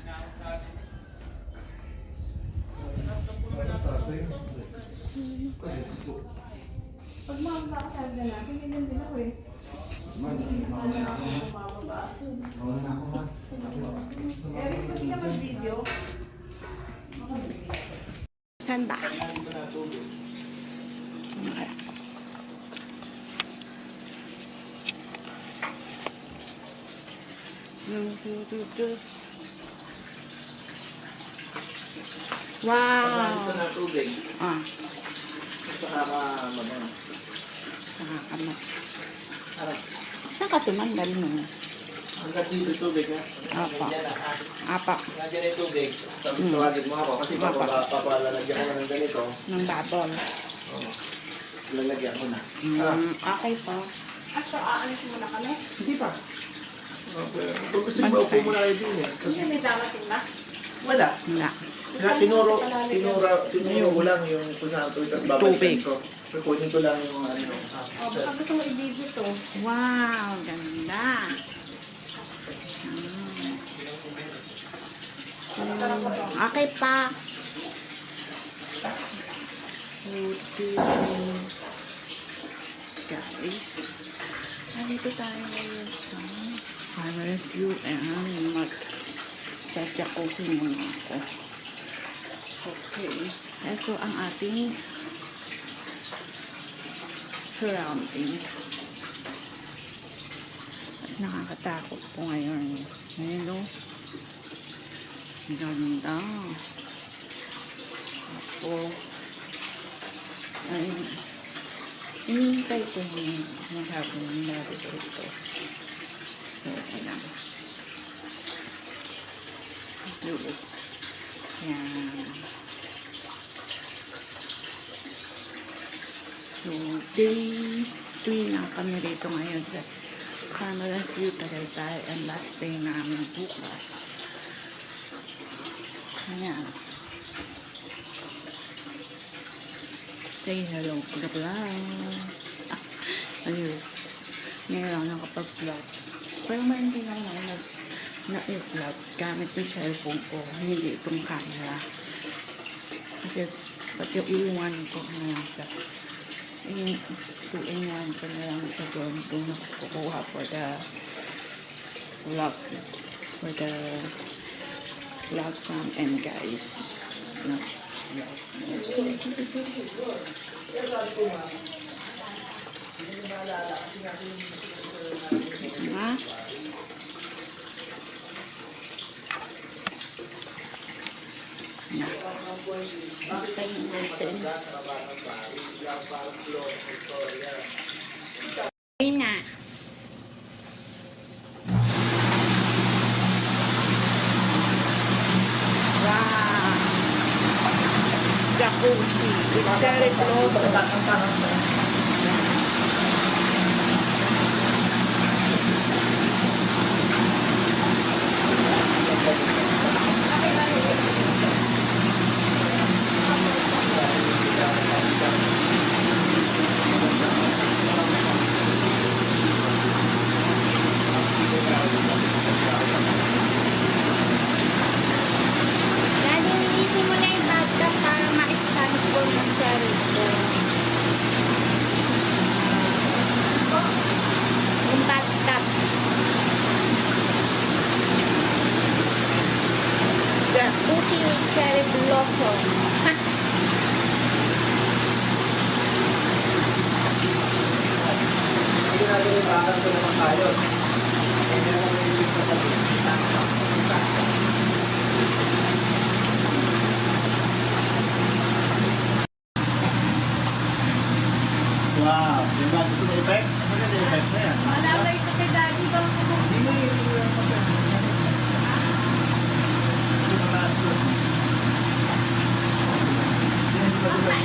Speaker 6: Pag mga ako sa lalaki, ganyan din ako eh. Eris, pati ka mag-video?
Speaker 1: Saan ba? Wow!
Speaker 2: Ito na tubig.
Speaker 1: Ah,
Speaker 2: Nakaka-magan.
Speaker 1: nakakamot.
Speaker 2: Harap.
Speaker 1: Saan ka tumangal mo?
Speaker 2: Hanggang dito tubig ha.
Speaker 1: Apa.
Speaker 2: Yan na ha.
Speaker 1: Apa,
Speaker 2: Nandiyan yung tubig. Tapos tawagin mo ako kasi papalalagyan ko na ng ganito.
Speaker 1: ng batol.
Speaker 2: Oo. Lalagyan ko na. Ah,
Speaker 1: Okay po.
Speaker 6: At so, aalis muna kami.
Speaker 2: hindi pa. Okay. Kung gusto mo, upo muna kayo din eh.
Speaker 6: Hindi may darating na.
Speaker 2: Wala.
Speaker 1: Wala.
Speaker 2: Tinuro ko lang yung kung saan tubig, tapos babalikan
Speaker 1: Tubig.
Speaker 2: ko. Kukunin ko lang yung ano.
Speaker 6: O, baka gusto mo i-video to.
Speaker 1: Wow, ganda. Okay pa. Okay. Guys, nandito tayo ngayon sa review and mag-jacuzzi muna ako. Okay. Ito ang ating surrounding. At nakakatakot po ngayon. Ayun o. Ganda. Ako. Ayun. Inintay ko yung maghapon ng narito ito. So, ayan. Look. Yan. So, day na kami rito ngayon sa Cameras View Tagaytay and last day namin bukas. Ayan. Say hello to the vlog. Ayun. Ngayon lang nakapag-vlog. Pero may hindi na na-vlog gamit yung cellphone ko. Hindi itong camera. Kasi pati iwan ko ngayon sa tuingan ko na lang sa doon kung nakukuha for the vlog. For the vlog from M guys. No. Ha? Hintayin natin. Ayun na. Wow! Jacuzzi. It's very close. Daddy, nilisin mo na yung bathtub para ma-scan ko ng cellphone. Yung bathtub. Jacuzzi with cherry blossom. Ha!
Speaker 2: Hindi natin yung bakal ko naman tayo. Hindi naman yung ibig na sabihin. Wow! Yung ba gusto mo effect? Ano na yung effect na yan?
Speaker 6: Malabay ko kay Daddy ba ako?
Speaker 2: Hindi mo yung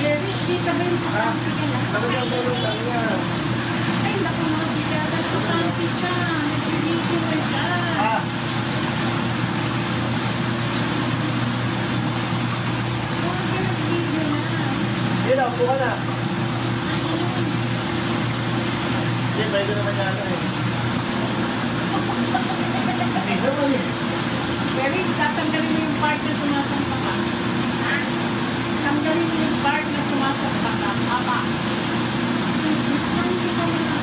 Speaker 6: Eris, dito ba yung pagkakas ka lang? Ay, naku mga bigala. Pagkakas siya. Nag-video na siya. Huwag ka nag-video na.
Speaker 2: Hindi na, upo ka na. Hindi, pwede naman yata eh. Hindi naman eh.
Speaker 6: Yaris, tatanggalin mo yung part na sumasampa ka. Ha? Tanggalin mo yung part na sumasampa ka. Papa. Hindi ka muna.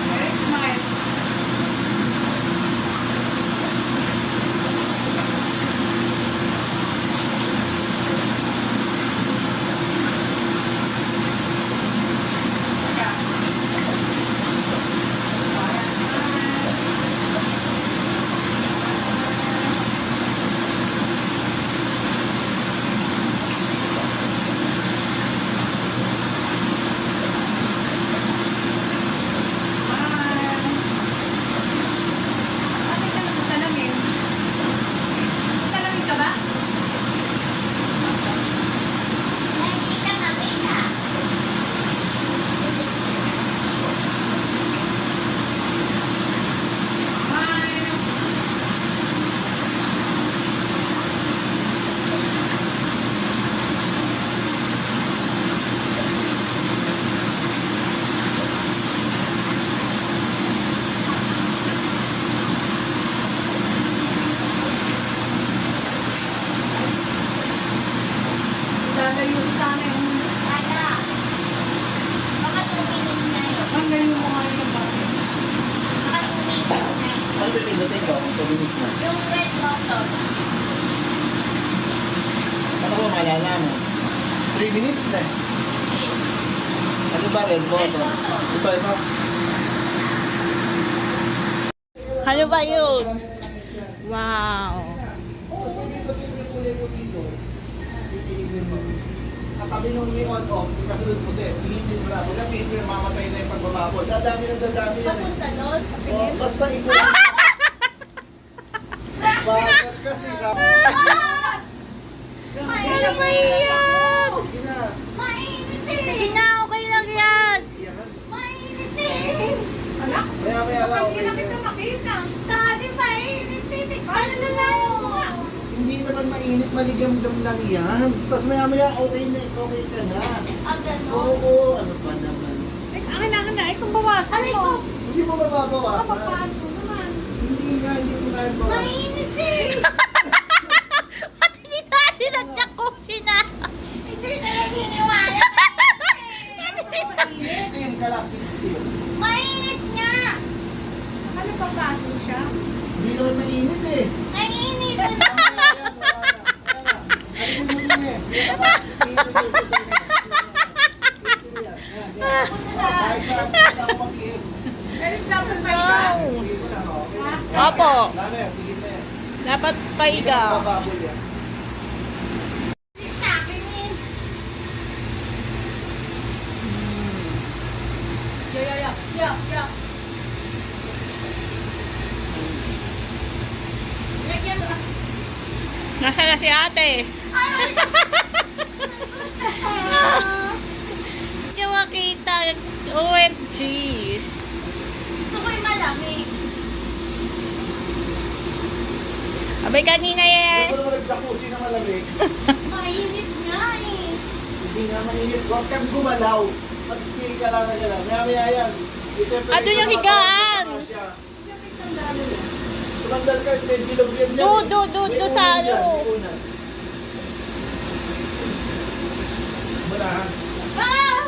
Speaker 6: Yaris, smile. Bakit ka nagsalamin? Salamin ka ba? Smile. Lalayo ko sana yung... Tanggalin mo nga yung bakit.
Speaker 2: Ano ba pindutin ko? 2 minutes na.
Speaker 5: Yung red button.
Speaker 2: Ano ba malala mo? 3 minutes na. Ano ba red button? Ito.
Speaker 1: Ano ba yun? Wow.
Speaker 2: Katabi nung i-on-off, kasunod mo din. Tingin mo na. Wala, tingin mo yung mamatay na yung pagbababol. Dadami ng dadami yan.
Speaker 5: Papunta doon.
Speaker 2: Oh, basta ikaw. Bakit kasi sa...
Speaker 1: Ano ba yan?
Speaker 2: Ina.
Speaker 1: Sige na, okay lang yan.
Speaker 2: Yan.
Speaker 6: Anak,
Speaker 2: Maya lang.
Speaker 6: hindi na kita makita.
Speaker 5: Ano na lang?
Speaker 2: Hindi naman mainit, maligam-gam lang yan. Tapos maya okay na, okay ka na.
Speaker 5: Ah, gano'n?
Speaker 2: Oo, ano pa naman.
Speaker 6: Akin na, itong bawasan
Speaker 5: Aray
Speaker 6: mo.
Speaker 5: ko!
Speaker 2: Hindi mo mababawasan.
Speaker 6: Papaso naman.
Speaker 2: Hindi nga, hindi mo kaya bawasan.
Speaker 5: Mainit eh!
Speaker 1: Pati si Daddy nagjakusin na.
Speaker 5: Hindi na naniniwala.
Speaker 2: Still ka lang, still.
Speaker 5: Mainit nga!
Speaker 6: Ano papaso siya?
Speaker 2: Hindi naman mainit eh.
Speaker 5: Mainit!
Speaker 2: Alisin mo din eh. Kahit saan, basta ako mag-iit.
Speaker 6: Yaris, dapat ba
Speaker 1: Wow.
Speaker 2: Sige mo na, okay?
Speaker 1: Opo.
Speaker 2: Lalo yan, tigil na yan.
Speaker 1: Dapat paiga.
Speaker 2: Bababol yan.
Speaker 5: Sa akin yun. Yeah. Lagyan mo.
Speaker 1: Nasa na si ate? Hindi ko makita. OMG.
Speaker 5: Gusto ko yung malamig.
Speaker 1: Abay kanina
Speaker 2: Hindi
Speaker 1: eh.
Speaker 2: mo naman nagdakusin na malamig.
Speaker 5: Mainit nga eh.
Speaker 2: Hindi nga mainit. Huwag kang gumalaw. Mag-still ka lang na gano'n. Maya yan.
Speaker 1: Ano yung higaan?
Speaker 2: Sumandal ka, may bilog yan yan.
Speaker 1: Do sa ano.
Speaker 2: Manahan.
Speaker 5: Ah!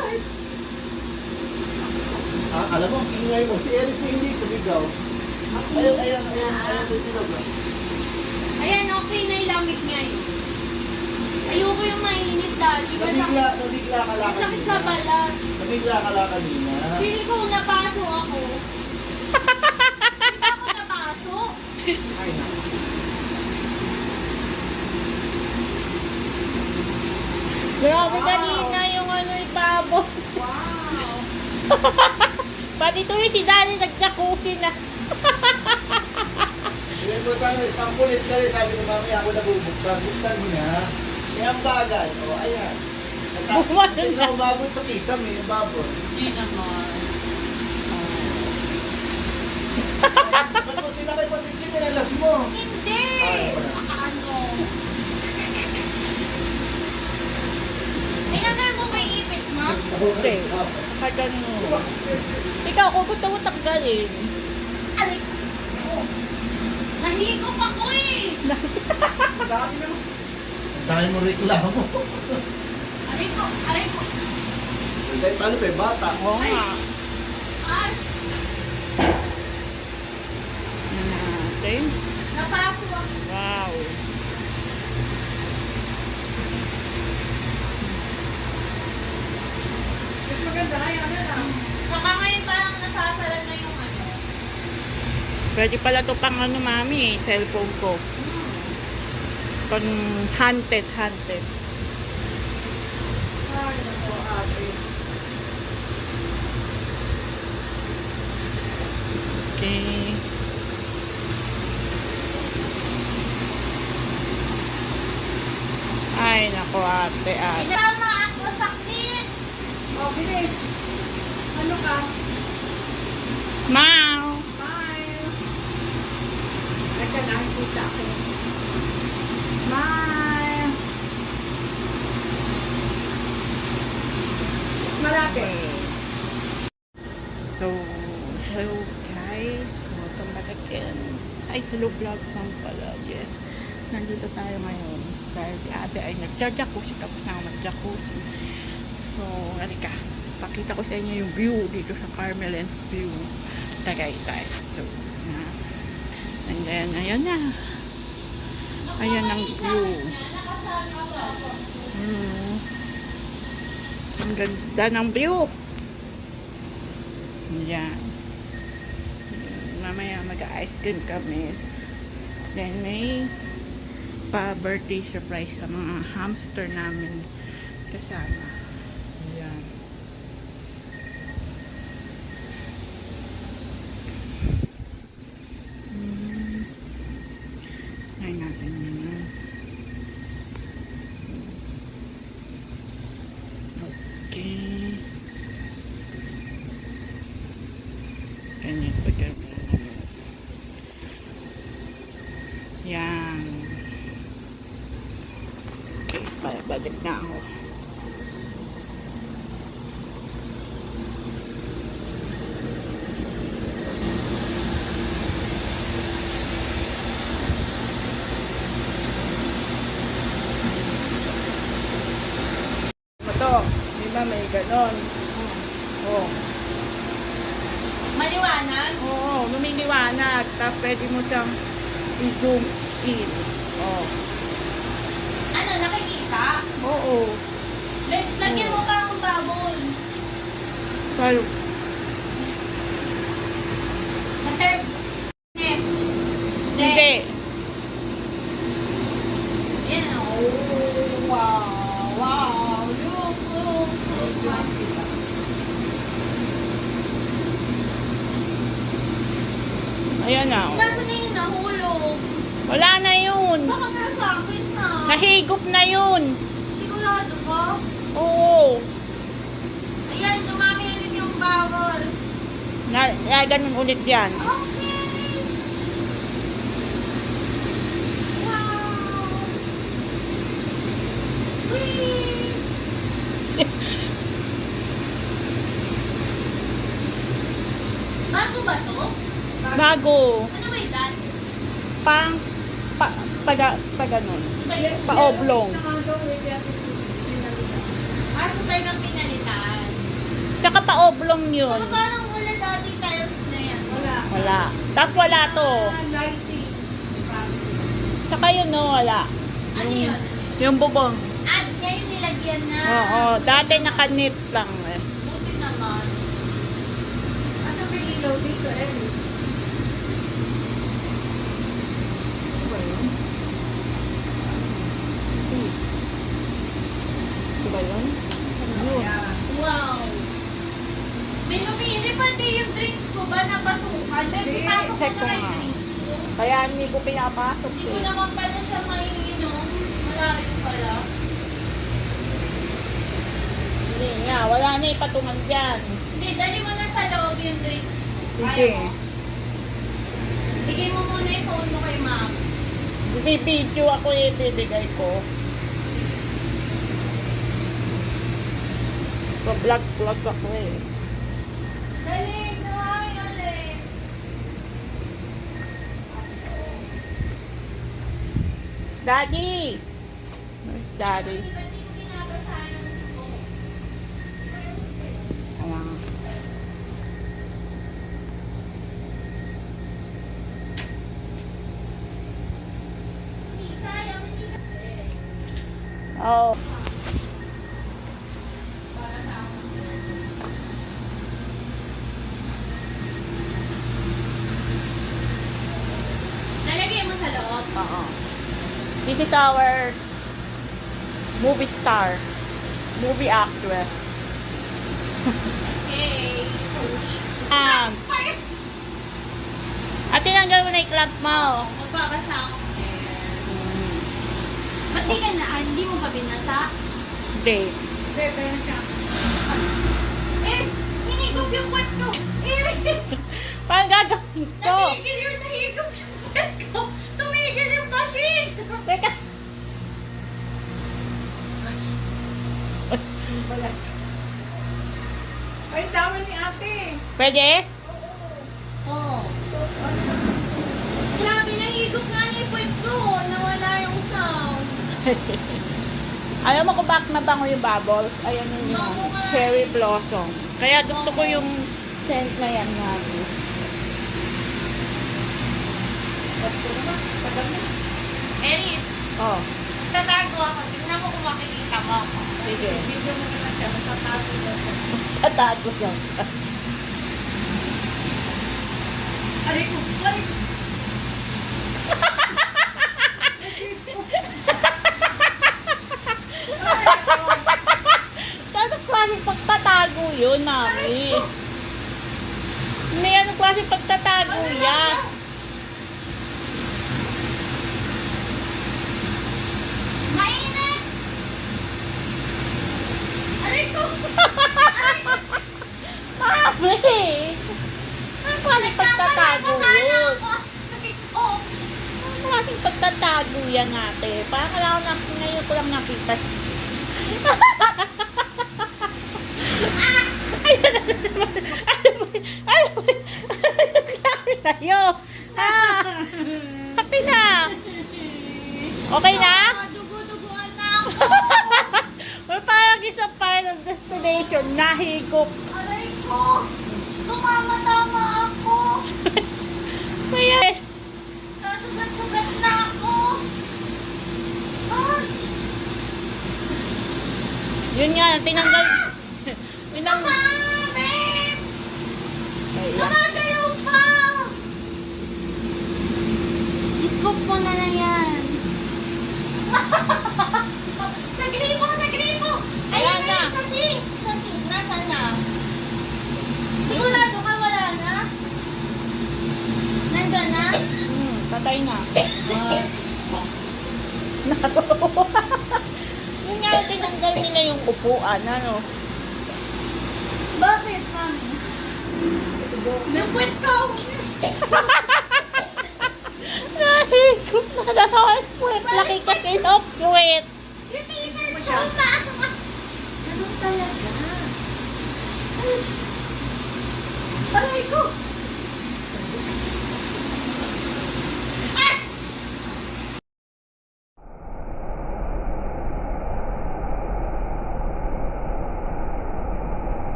Speaker 2: Ah, alam mo, ang ingay mo. Si Eris na hindi sumigaw. Ayan, may bilog.
Speaker 5: Ayan, okay na yung lamig niya eh. Ayoko yung mainit dati.
Speaker 2: Nabigla ka lang
Speaker 5: Masakit sa
Speaker 2: kanina.
Speaker 5: balat.
Speaker 2: Nabigla ka lang kanina.
Speaker 5: Pili ko napaso ako. Hindi ako napaso.
Speaker 1: Grabe kanina yung ano yung pabo.
Speaker 6: Wow!
Speaker 1: Pati tuloy si Daddy nagkakuki na.
Speaker 2: Yung mo tayo, ang kulit ka rin, sabi ko mamaya ako nabubuksan. Buksan mo na. Kaya ang bagay. O, ayan.
Speaker 1: Bumalik
Speaker 2: Hindi
Speaker 1: na.
Speaker 2: na umabot sa kisam eh, yung babon.
Speaker 5: Hindi naman.
Speaker 2: Ba't mo sinakay pati chinelas mo?
Speaker 5: Hindi!
Speaker 2: Ay, wala.
Speaker 5: Ano? Tingnan mo may ipit mo?
Speaker 1: Hindi. Kagan mo. Ikaw, kung gusto mo tanggalin.
Speaker 5: Aray ko! Nahigop ako eh!
Speaker 2: Dahil mo reklamo.
Speaker 5: Aray ko! Aray ko!
Speaker 2: Dahil paano ba yung bata?
Speaker 1: Oo nga.
Speaker 5: Ash!
Speaker 1: Natin.
Speaker 5: Napaso ako.
Speaker 1: Wow.
Speaker 6: Mas maganda yan, ano lang.
Speaker 5: Saka ngayon parang nasasalan na yung ano.
Speaker 1: Pwede pala to pang ano, mami, cellphone ko. Pang hunted.
Speaker 6: Ay, naku, ate.
Speaker 1: Okay. Ay, naku, ate.
Speaker 5: Tama ako, sakit!
Speaker 6: Oh, bilis. Ano ka?
Speaker 1: Mau!
Speaker 6: Smile. Teka, nakikita ako. Smile. Mas malapit.
Speaker 1: So, hello guys. Welcome back again. Ay, hello vlog lang pala. Yes. Nandito tayo ngayon. Dahil si ate ay nag-jacuzzi. Tapos na ako mag-jacuzzi. So, halika. Pakita ko sa inyo yung view dito sa Carmelen's View. Tagaytay. So, and then, ayan na. Ayan ang view. Ang ganda ng view. Yan. Mamaya mag-ice cream kami. Then may pa-birthday surprise sa mga hamster namin kasama. Yan. Ay natin yun. Okay. Ganyan pa gawin. Yan. Okay, balik na ako. Ito, di ba may ganon? Oh.
Speaker 5: Maliwanag?
Speaker 1: Oo, lumiliwanag. Tapos pwede mo siyang i-zoom in. Oh.
Speaker 5: Ano, nakikita?
Speaker 1: Oo.
Speaker 5: Let's lagyan mo pa ang babon.
Speaker 1: Pero,
Speaker 5: Na herbs. Net.
Speaker 1: hindi.
Speaker 5: Yan. Oh, wow. Wow. Look.
Speaker 1: Ayan na. Oh.
Speaker 5: Nasa na yun, nahulog.
Speaker 1: Wala na yun.
Speaker 5: Baka nasa akin na.
Speaker 1: Nahigop na yun.
Speaker 5: Sigurado ka?
Speaker 1: Oo.
Speaker 5: Ayan, dumami ulit yung bawal.
Speaker 1: Ganun ulit yan.
Speaker 5: Okay. Wow. Whee! Bago ba to?
Speaker 1: Bago.
Speaker 5: Ano ba yan?
Speaker 1: Pa ganun.
Speaker 5: Iba yun?
Speaker 1: Pa-oblong.
Speaker 5: So tayo ng pinalitan.
Speaker 1: Tsaka pa-oblong yun.
Speaker 5: So parang wala dati tiles na yan.
Speaker 1: Wala. Tapos wala to.
Speaker 6: Lighting.
Speaker 1: Tsaka yun no, wala.
Speaker 5: Ano yun?
Speaker 1: Yung bubong.
Speaker 5: At ngayon nilagyan na.
Speaker 1: Oo. Dati nakanip lang eh.
Speaker 5: Buti naman.
Speaker 6: Asa may ilaw dito, Ellis?
Speaker 1: Diba yun?
Speaker 5: Wow! May lumili pati yung drinks ko ba napasukan? Kasi pasok
Speaker 1: check
Speaker 5: ko
Speaker 1: ko
Speaker 5: na yung
Speaker 1: nga.
Speaker 5: drinks ko.
Speaker 1: Kaya hindi ko pinapasok
Speaker 5: Hindi ko
Speaker 1: eh.
Speaker 5: naman pala siya maiinom. Malayo pala.
Speaker 1: Hindi nga, wala na ipatungan dyan.
Speaker 5: Hindi, dali mo na sa loob yung drinks.
Speaker 1: Sige.
Speaker 5: Kaya mo? Bigay mo muna yung phone mo kay ma'am.
Speaker 1: Hindi video ako ibibigay ko. Pa-vlog ako eh.
Speaker 5: Dali, naway ulit.
Speaker 1: Daddy! Where's Daddy?
Speaker 5: Ba't di ko binabasa yung phone?
Speaker 1: Ayan.
Speaker 5: Hindi, sayang, hindi
Speaker 1: Oh.
Speaker 5: Nalagay mo sa loob.
Speaker 1: Oo. This is our movie star. Movie actress.
Speaker 5: Okay. Push. Fire!
Speaker 1: At tinanggal mo na yung clamp mo.
Speaker 5: Magbabasa ako. Ba't di ka na? Hindi mo ba binasa?
Speaker 1: Hindi.
Speaker 5: Iris! Hinigop yung kwet ko! Iris!
Speaker 1: Paano gagawin ko?
Speaker 5: Natigil yung nahigop yung kwet ko! Tumigil yung machine!
Speaker 1: Teka.
Speaker 6: Ay, dami ni ate.
Speaker 1: Pwede?
Speaker 5: Oo. Grabe, nahigop nga niya yung kwet ko! Nawala yung sound.
Speaker 1: Alam mo kung bakit mabango yung bubbles? Ayan yun yung
Speaker 5: Bango nga
Speaker 1: cherry
Speaker 5: eh.
Speaker 1: blossom. Kaya gusto ko yung scent na yan nga.
Speaker 5: Iris,
Speaker 1: Oh,
Speaker 5: tatago ako. Tingnan mo kung makikita mo ako.
Speaker 1: sige.
Speaker 6: Video mo na siya. Matatago na siya.
Speaker 1: Tatago yan.
Speaker 5: Aray ko! Aray ko!
Speaker 1: Anong klaseng pagtatago yun, mami? May anong klaseng pagtatago yan?
Speaker 5: Mainit! Aray ko!
Speaker 1: Mami! Anong klaseng pagtatago yun?
Speaker 5: Oh,
Speaker 1: Anong klaseng pagtatago yan, ate? Parang alam na ngayon ko lang nakita. Ayan na naman. Ano ba nangyari sa'yo? Ah, okay na. Okay na?
Speaker 5: dugo-duguan na ako!
Speaker 1: May parang isang final destination, nahigop.
Speaker 5: Aray ko! Tumamatama ako!
Speaker 1: Kaya,
Speaker 5: Nasugat-sugat na ako! Gosh!
Speaker 1: yun nga, tinanggal. Tinanggal.
Speaker 5: Mama! Babes!
Speaker 1: Ayan.
Speaker 5: Gumagayo pa! Iskop mo na lang yan. Sa gripo! Sa gripo!
Speaker 1: Wala
Speaker 5: Ayun
Speaker 1: na.
Speaker 5: na! Sa sink! Sa sink! Nasaan na? Sigurado ka wala na? Nandun na?
Speaker 1: Patay na. Yun nga, tinanggal nila yung upuan, ano?
Speaker 5: Bakit, mami? Nakwit ko!
Speaker 1: Nahigop na naman. Wait, laki ka kinukwit.
Speaker 5: Yung t-shirt ko na! Ganun talaga. Aish! Aray ko!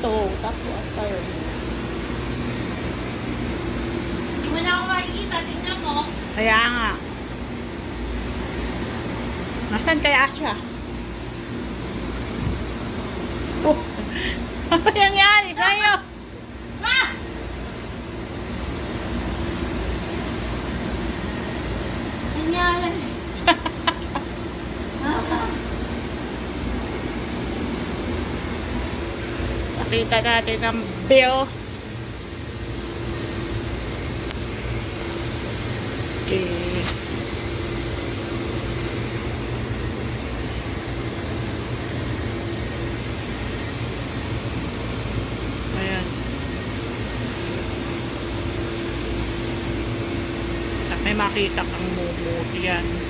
Speaker 1: to. Tatlo ata yun.
Speaker 5: Hindi mo na ako makikita. Tingnan mo.
Speaker 1: Kaya nga. Nasaan kaya siya? Oh! Ano nangyari sa'yo?
Speaker 5: Ah! Nangyari.
Speaker 1: Nakita natin ang bill. Okay. Ayan. May makita kang mumut yan.